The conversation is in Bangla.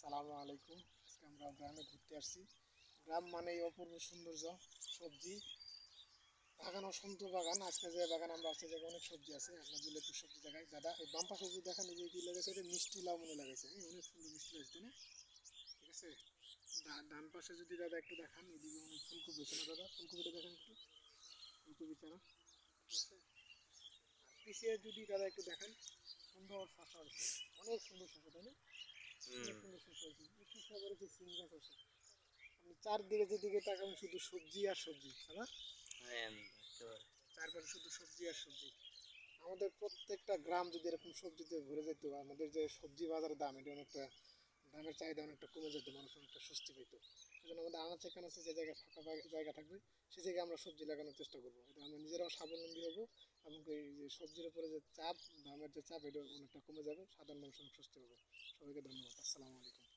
আসসালামু আলাইকুম। আজকে আমরা গ্রামে ঘুরতে আসছি। গ্রাম মানেই অপূর্ব সৌন্দর্য, সবজি, বাগান, অসংখ্য বাগান। আজকে যে বাগান আমরা আসছি, জায়গায় অনেক সবজি আছে। আপনার যদি একটু সবজি দেখাই দাদা, এই বাম পাশে যদি দেখেন, এই যে কি লেগেছে, এটা মিষ্টি লাউ মনে লাগেছে। হ্যাঁ, অনেক সুন্দর মিষ্টি লাগছে, তাই না? ঠিক আছে। ডান পাশে যদি দাদা একটু দেখান, এদিকে অনেক ফুলকপি আছে না দাদা? ফুলকপিটা দেখেন একটু, ফুলকপি চারা। ঠিক আছে। আর পিছিয়ে যদি দাদা একটু দেখেন, সুন্দর শশা আছে, অনেক সুন্দর শশা, তাই না? অনেক সুন্দর শশা আছে। এই শশা করেছে সিম গাছ আছে। আপনি চারদিকে যেদিকে তাকাবেন শুধু সবজি আর সবজি, তাই না? হ্যাঁ, একেবারে। চারপাশে শুধু সবজি আর সবজি। আমাদের প্রত্যেকটা গ্রাম যদি এরকম সবজিতে ভরে যেত, আমাদের যে সবজি বাজারের দাম, এটা অনেকটা, দামের চাহিদা অনেকটা কমে যেত, মানুষ অনেকটা স্বস্তি পেত। এই জন্য আমাদের আনাচে কানাচে যে জায়গায় ফাঁকা জায়গা থাকবে, সেই জায়গায় আমরা সবজি লাগানোর চেষ্টা করবো। এটা আমরা নিজেরাও স্বাবলম্বী হবো, এবং এই যে সবজির উপরে যে চাপ, দামের যে চাপ, এটা অনেকটা কমে যাবে, সাধারণ মানুষ অনেক স্বস্তি পাবে। সবাইকে ধন্যবাদ। আসসালামু আলাইকুম।